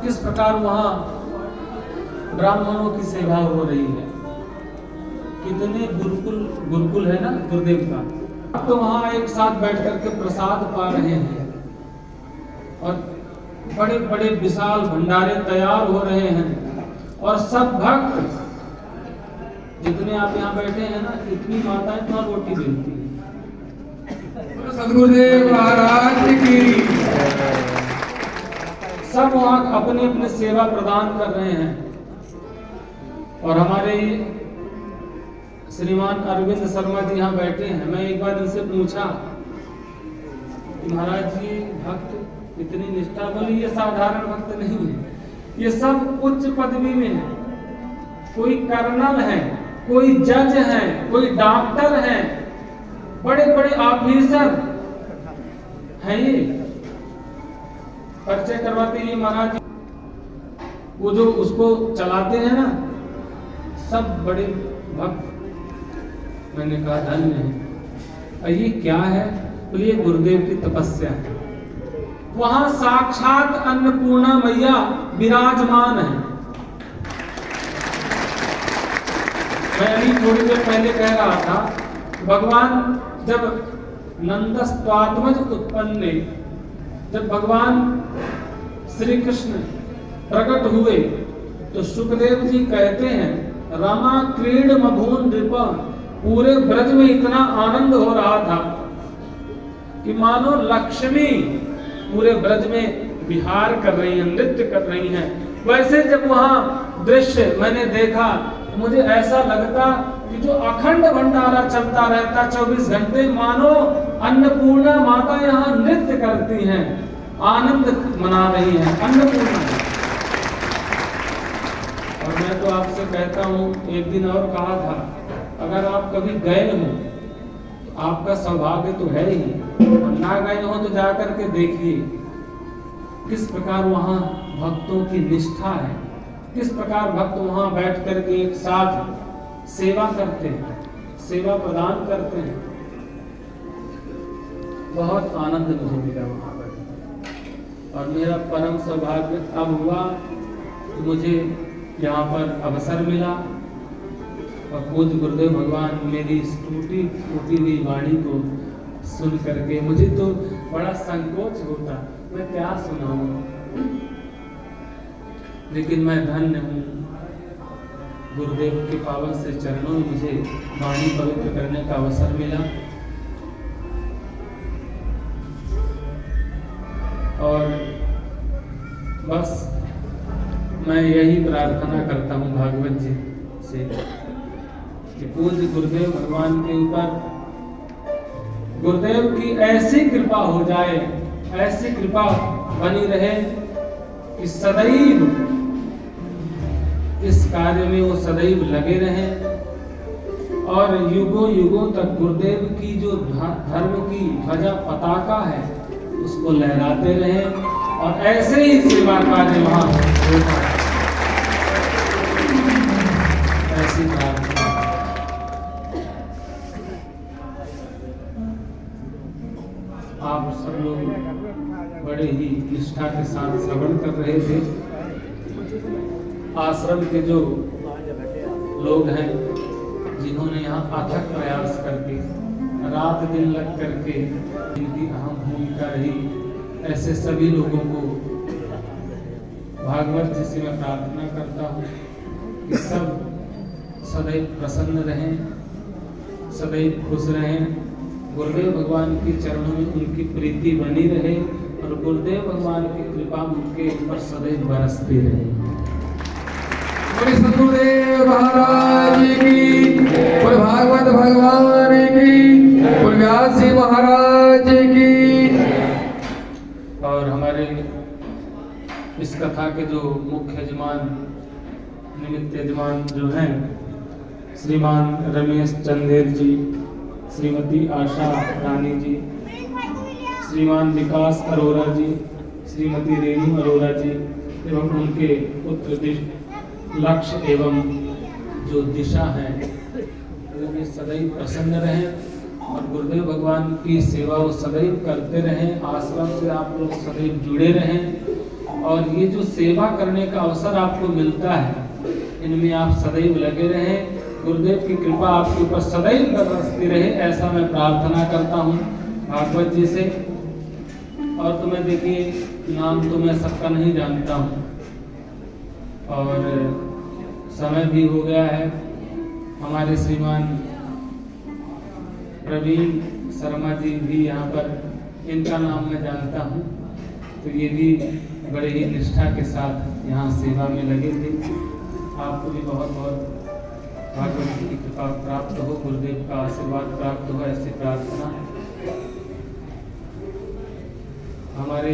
किस प्रकार वहाँ ब्राह्मणों की सेवा हो रही है। कितने गुरुकुल है ना गुरुदेव का। अब तो वहाँ एक साथ बैठ करके प्रसाद पा रहे हैं और बड़े बड़े विशाल भंडारे तैयार हो रहे हैं और सब भक्त जितने आप यहाँ बैठे हैं ना, इतनी माताएं तो रोटी देती हैं। सदगुरुदेव महाराज की सब वहाँ अपने अपने सेवा प्रदान कर रहे हैं। और हमारे श्रीमान अरविंद शर्मा जी यहाँ बैठे हैं। मैं एक बार इनसे पूछा कि महाराज जी भक्त इतनी निष्ठा, बोली ये साधारण भक्त नहीं है, ये सब उच्च पदवी में है। कोई कर्नल है, कोई जज है, कोई डॉक्टर है, बड़े बड़े ऑफिसर हैं। ये परिचय करवाते हैं महाराज जी, वो जो उसको चलाते हैं ना, सब बड़े भक्त। मैंने कहा धन्य है। और ये क्या है? तो ये गुरुदेव की तपस्या है। वहां साक्षात अन्नपूर्णा मैया विराजमान है। मैं अभी थोड़ी देर पहले कह रहा था, भगवान जब नंदस्त्वात्मज उत्पन्ने, जब भगवान श्री कृष्ण प्रकट हुए तो सुखदेव जी कहते हैं, रमा क्रीड मभून नृपा, पूरे ब्रज में इतना आनंद हो रहा था कि मानो लक्ष्मी पूरे ब्रज में विहार कर रही हैं, नृत्य कर रही हैं। वैसे जब वहां दृश्य मैंने देखा तो मुझे ऐसा लगता कि जो अखंड भंडारा चलता रहता 24 घंटे, मानो अन्नपूर्णा माता यहाँ नृत्य करती हैं, आनंद मना रही हैं अन्नपूर्णा। और मैं तो आपसे कहता हूँ, एक दिन और कहा था, अगर आप कभी गए हो तो आपका सौभाग्य तो है ही, और ना गए हो तो जाकर के देखिए किस प्रकार वहाँ भक्तों की निष्ठा है, किस प्रकार भक्त वहाँ बैठ करके एक साथ सेवा करते हैं, सेवा प्रदान करते हैं। बहुत आनंद मुझे मिला वहाँ पर। और मेरा परम सौभाग्य अब हुआ कि मुझे यहाँ पर अवसर मिला और पूज्य गुरुदेव भगवान मेरी टूटी हुई वाणी को सुन करके, मुझे तो बड़ा संकोच होता, मैं क्या सुनाऊं, लेकिन मैं धन्य हूँ। गुरुदेव के पावन से चरणों में मुझे वाणी पवित्र करने का अवसर मिला। और बस मैं यही प्रार्थना करता हूँ भागवत जी से कि पूज्य गुरुदेव भगवान के ऊपर गुरुदेव की ऐसी कृपा हो जाए, ऐसी कृपा बनी रहे कि सदैव इस कार्य में वो सदैव लगे रहें और युगों युगों तक गुरुदेव की जो धर्म की ध्वजा पताका है उसको लहराते रहें और ऐसे ही सेवा कार्य वहां होता है। ऐसी प्रार्थना। आप सब लोग बड़े ही निष्ठा के साथ श्रवण कर रहे थे। आश्रम के जो लोग हैं जिन्होंने यहाँ अथक प्रयास करके रात दिन लग करके इनकी अहम भूमिका रही, ऐसे सभी लोगों को भागवत जी से मैं प्रार्थना करता हूँ कि सब सदैव प्रसन्न रहें, सदैव खुश रहें, गुरुदेव भगवान के चरणों में उनकी प्रीति बनी रहे और गुरुदेव भगवान की कृपा उनके ऊपर सदैव बरसती रहे। सदगुरुदेव महाराज की, भागवत भगवान की, व्यास जी महाराज की। और हमारे इस कथा के जो मुख्य यजमान, निमित्त यजमान जो हैं, श्रीमान रमेश चंदेल जी, श्रीमती आशा रानी जी, श्रीमान विकास अरोरा जी, श्रीमती रेणु अरोरा जी एवं उनके पुत्र लक्ष्य एवं जो दिशा है वो सदैव प्रसन्न रहें और गुरुदेव भगवान की सेवा वो सदैव करते रहें। आश्रम से आप लोग सदैव जुड़े रहें और ये जो सेवा करने का अवसर आपको मिलता है, इनमें आप सदैव लगे रहें। गुरुदेव की कृपा आपके ऊपर सदैव बरसती रहे, ऐसा मैं प्रार्थना करता हूँ भागवत जी से। और तुम्हें देखिए, नाम तो मैं सबका नहीं जानता हूँ और समय भी हो गया है। हमारे श्रीमान प्रवीण शर्मा जी भी यहाँ पर, इनका नाम मैं जानता हूँ, तो ये भी बड़े ही निष्ठा के साथ यहाँ सेवा में लगे थे। आपको भी बहुत बहुत भागवत जी की कृपा प्राप्त हो, गुरुदेव का आशीर्वाद प्राप्त हो, ऐसी प्रार्थना। हमारे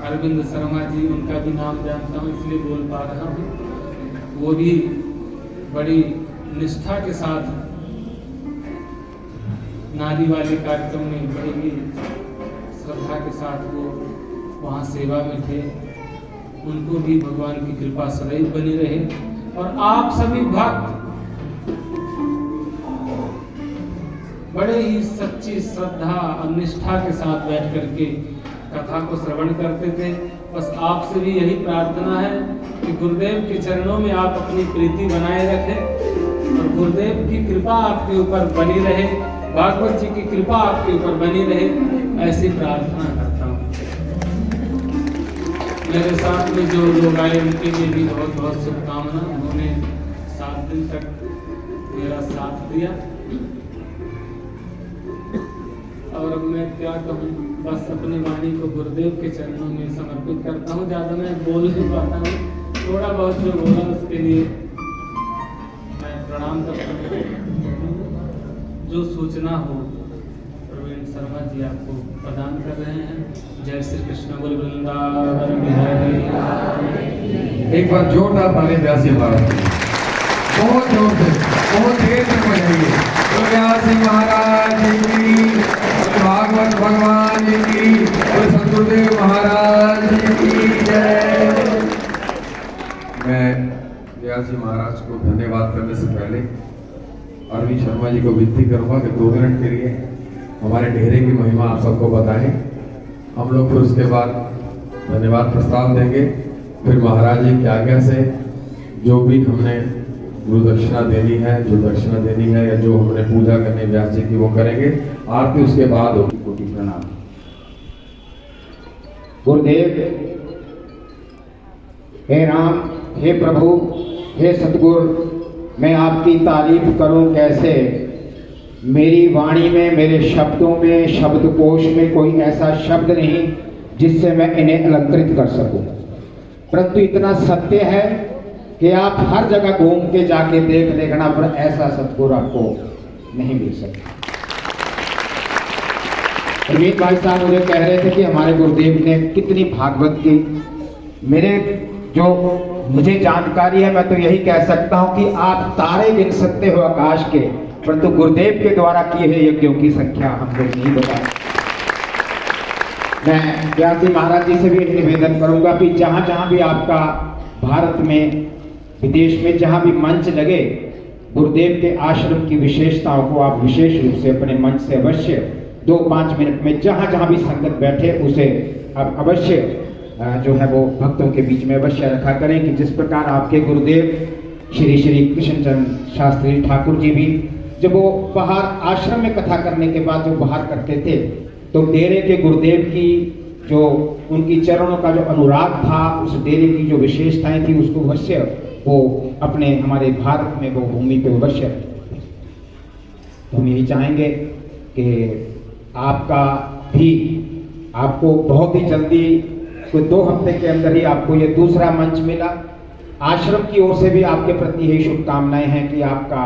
अरविंद शर्मा जी, उनका भी नाम जानता हूँ इसलिए बोल पा रहा हूँ। वो भी बड़ी निष्ठा के साथ नारी वाले कार्यक्रम में बड़ी ही श्रद्धा के साथ वो वहाँ सेवा में थे। उनको भी भगवान की कृपा सदैव बनी रहे। और आप सभी भक्त बड़े ही सच्ची श्रद्धा और निष्ठा के साथ बैठ करके कथा को श्रवण करते थे। बस आपसे भी यही प्रार्थना है कि गुरुदेव के चरणों में आप अपनी प्रीति बनाए रखें और गुरुदेव की कृपा आपके ऊपर बनी रहे, भागवत जी की कृपा आपके ऊपर बनी रहे, ऐसी प्रार्थना करता हूँ। मेरे साथ में जो लोग आए उनके लिए भी बहुत बहुत शुभकामना। उन्होंने 7 दिन तक मेरा साथ दिया और अब मैं क्या कहूँ, बस अपनी वाणी को गुरुदेव के चरणों में समर्पित करता हूँ। ज़्यादा मैं बोल नहीं पाता हूँ, थोड़ा बहुत जो बोला उसके लिए मैं प्रणाम करता हूँ। जो सूचना हो प्रवीण शर्मा जी आपको प्रदान कर रहे हैं। जय श्री कृष्ण, बोल वृंदावन बिहारी। एक बार जोरदार ताली व्यासी महाराज की, बहुत जोर से, बहुत देर तक बजाइए। तो व्यासी महाराज की, भागवत भगवान जी की, और सतगुरुदेव महाराज की जय। मैं व्यासी महाराज को धन्यवाद करने से पहले अरविंद शर्मा जी को विनती करूंगा कि 2 मिनट के लिए हमारे डेरे की महिमा आप सबको बताएं। हम लोग फिर उसके बाद धन्यवाद प्रस्ताव देंगे। फिर महाराज जी की आज्ञा से जो भी हमने गुरु दक्षिणा देनी है, जो दक्षिणा देनी है या जो हमने पूजा करनी व्यास जी की, वो करेंगे। आरती उसके बाद होगी। कोटि प्रणाम। गुरुदेव, हे राम, हे प्रभु, हे सतगुरु, मैं आपकी तारीफ करूं कैसे। मेरी वाणी में, मेरे शब्दों में, शब्दकोश में कोई ऐसा शब्द नहीं जिससे मैं इन्हें अलंकृत कर सकूं। परंतु इतना सत्य है कि आप हर जगह घूम के जाके देख लेना, पर ऐसा सतगुरु आपको नहीं मिल सकता। अमित भाई साहब मुझे कह रहे थे कि हमारे गुरुदेव ने कितनी भागवत की। मेरे जो मुझे जानकारी है, मैं तो यही कह सकता हूं कि आप तारे गिन सकते हो आकाश के, परंतु गुरुदेव के द्वारा किए हुए यज्ञों की संख्या हम लोग नहीं बता। मैं व्यास जी महाराज जी से भी निवेदन करूंगा कि जहां जहां भी आपका भारत में, विदेश में जहां भी मंच लगे, गुरुदेव के आश्रम की विशेषताओं को आप विशेष रूप से अपने मंच से अवश्य 2-5 मिनट में जहां जहां भी संगत बैठे उसे आप अवश्य जो है वो भक्तों के बीच में अवश्य रखा करें। कि जिस प्रकार आपके गुरुदेव श्री श्री कृष्णचंद्र शास्त्री ठाकुर जी भी जब वो बाहर आश्रम में कथा करने के बाद जो बाहर करते थे, तो डेरे के गुरुदेव की जो उनकी चरणों का जो अनुराग था, उस डेरे की जो विशेषताएं थी, उसको अवश्य वो अपने हमारे भारत में वो भूमि पे अवश्य। तो हम यही चाहेंगे कि आपका भी, आपको बहुत ही जल्दी, कोई 2 हफ्ते के अंदर ही आपको ये दूसरा मंच मिला। आश्रम की ओर से भी आपके प्रति यही शुभकामनाएं हैं कि आपका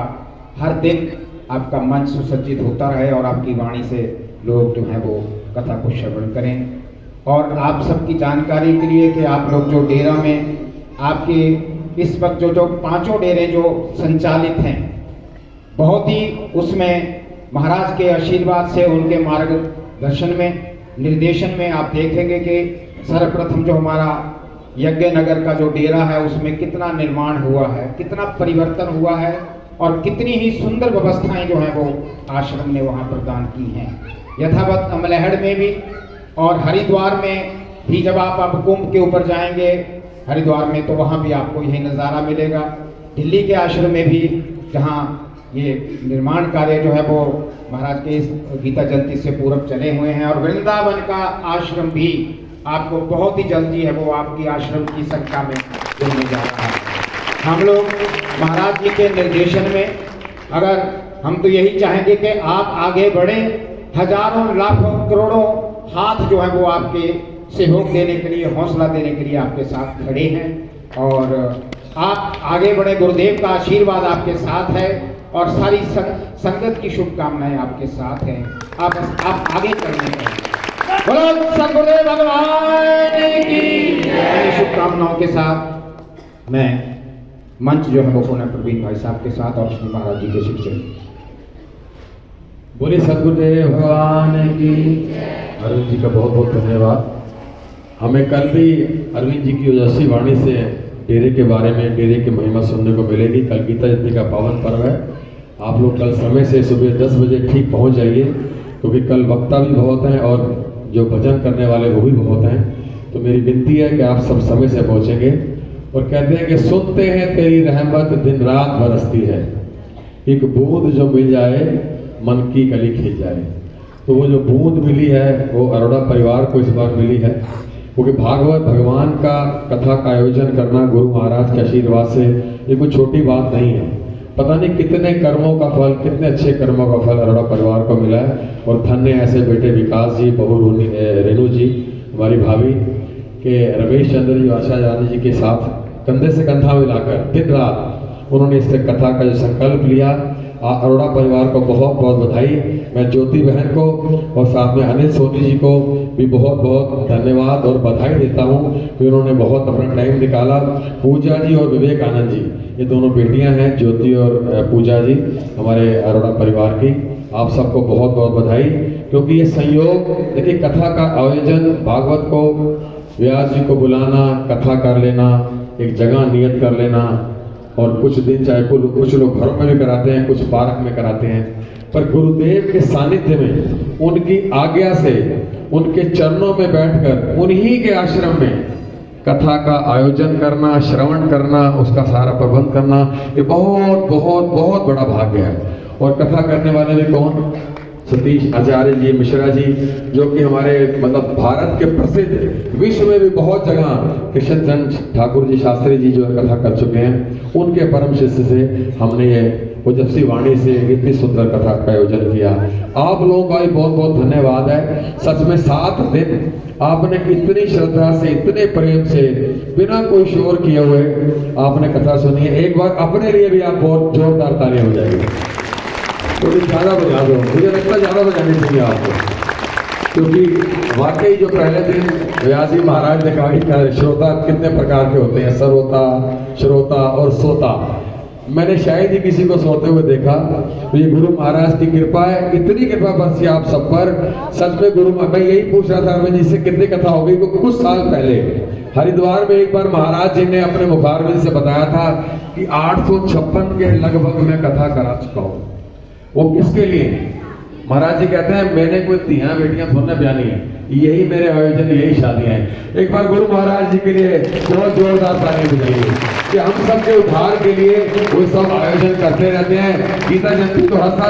हर दिन आपका मंच सुसज्जित होता रहे और आपकी वाणी से लोग जो है वो कथा को श्रवण करें। और आप सबकी जानकारी के लिए कि आप लोग जो डेरा में आपके इस वक्त जो 5 डेरे जो संचालित हैं, बहुत ही उसमें महाराज के आशीर्वाद से, उनके मार्गदर्शन में, निर्देशन में आप देखेंगे कि सर्वप्रथम जो हमारा यज्ञ नगर का जो डेरा है उसमें कितना निर्माण हुआ है, कितना परिवर्तन हुआ है और कितनी ही सुंदर व्यवस्थाएं जो है वो आश्रम ने वहाँ प्रदान की हैं। यथावत अमलहड़ में भी और हरिद्वार में भी जब आप अब कुंभ के ऊपर जाएंगे हरिद्वार में, तो वहाँ भी आपको यही नज़ारा मिलेगा। दिल्ली के आश्रम में भी जहाँ ये निर्माण कार्य जो है वो महाराज के इस गीता जयंती से पूर्व चले हुए हैं, और वृंदावन का आश्रम भी आपको बहुत ही जल्दी है वो आपकी आश्रम की संख्या में जुड़ने जा रहा है। हम लोग महाराज जी के निर्देशन में, अगर हम तो यही चाहेंगे कि आप आगे बढ़े, हजारों लाखों करोड़ों हाथ जो है वो आपके सहयोग देने के लिए, हौसला देने के लिए आपके साथ खड़े हैं, और आप आगे बढ़े। गुरुदेव का आशीर्वाद आपके साथ है और सारी संगत की शुभकामनाएं आपके साथ हैं। आप आगे चलने हैं। बोलो सद्गुरुदेव भगवान की शुभकामनाओं के साथ मैं मंच जो है वो पुनः प्रवीण भाई साहब के साथ और श्री महाराज जी के शिक्षक। बोले सद्गुरुदेव भगवान की। अरविंद जी का बहुत बहुत धन्यवाद। हमें कल भी अरविंद जी की ओजस्वी वाणी से डेरे के बारे में, डेरे की महिमा सुनने को मिलेगी। कल गीता जयंती का पावन पर्व है। आप लोग कल समय से सुबह 10 बजे ठीक पहुंच जाइए, क्योंकि कल वक्ता भी बहुत हैं और जो भजन करने वाले वो भी बहुत हैं। तो मेरी विनती है कि आप सब समय से पहुंचेंगे। और कहते हैं कि सुनते हैं तेरी रहमत दिन रात बरसती है, एक बूंद जो मिल जाए मन की कली खिल जाए। तो वो जो बूंद मिली है वो अरोड़ा परिवार को इस बार मिली है, क्योंकि भागवत भगवान का कथा का आयोजन करना गुरु महाराज के आशीर्वाद से ये कोई छोटी बात नहीं है। पता नहीं कितने कर्मों का फल, कितने अच्छे कर्मों का फल अरोड़ा परिवार को मिला है। और धन्य ऐसे बेटे विकास जी, बहू रेणु जी, हमारी भाभी के रमेश चंद्र जी, आशा जानी जी के साथ कंधे से कंधा मिलाकर दिन रात उन्होंने इस कथा का जो संकल्प लिया। अरोड़ा परिवार को बहुत बहुत बधाई। मैं ज्योति बहन को और साथ में अनिल सोनी जी को भी बहुत बहुत धन्यवाद और बधाई देता हूँ कि उन्होंने बहुत अपना टाइम निकाला। पूजा जी और विवेकानंद जी, ये दोनों बेटियां हैं, ज्योति और पूजा जी, हमारे अरोड़ा परिवार की। आप सबको बहुत बहुत बधाई, क्योंकि ये संयोग, देखिए कथा का आयोजन, भागवत को, व्यास जी को बुलाना, कथा कर लेना, एक जगह नियत कर लेना, और कुछ दिन चाहे कुछ लोग घरों में भी कराते हैं, कुछ पार्क में कराते हैं, पर गुरुदेव के सानिध्य में, उनकी आज्ञा से, उनके चरणों में बैठकर, उन्हीं के आश्रम में कथा का आयोजन करना, श्रवण करना, उसका सारा प्रबंध करना, ये बहुत बहुत बहुत बड़ा भाग्य है। और कथा करने वाले भी कौन? सतीश आचार्य जी, मिश्रा जी, जो कि हमारे मतलब भारत के प्रसिद्ध, विश्व में भी बहुत जगह कृष्णचंद ठाकुर जी शास्त्री जी जो है कथा कर चुके हैं, उनके परम शिष्य से हमने ये ओजस्वी वाणी से इतनी सुंदर कथा का आयोजन किया। आप लोगों का भी बहुत बहुत धन्यवाद है। सच में 7 दिन आपने इतनी श्रद्धा से, इतने प्रेम से, बिना कोई शोर किए हुए आपने कथा सुनी है। एक बार अपने लिए भी आप बहुत जोरदार ताली हो जाएगी। तो ज़्यादा बजा दो, मुझे लगता है ज़्यादा बजानी चाहिए आपको, क्योंकि वाकई जो पहले दिन व्यास जी महाराज ने कहा कि श्रोता कितने प्रकार के होते हैं, सरोता, श्रोता और सोता। मैंने शायद ही किसी को सोते हुए देखा। तो ये गुरु महाराज की कृपा है, इतनी कृपा बरसी आप सब पर। सच में गुरु, मैं यही पूछ रहा था मैं जिससे कितनी कथा हो गई। कुछ साल पहले हरिद्वार में एक बार महाराज जी ने अपने मुखारबिंद से बताया था कि 856 के लगभग मैं कथा करा चुका हूँ। वो किसके लिए? महाराज जी कहते हैं मैंने कोई तिया बेटियां थोड़ा ब्यानी है, यही मेरे आयोजन, यही शादियां हैं। एक बार गुरु महाराज जी के लिए बहुत जोरदार ताली बजाइए कि हम सबके उद्धार के लिए वो सब आयोजन करते रहते हैं। गीता जयंती तो हर साल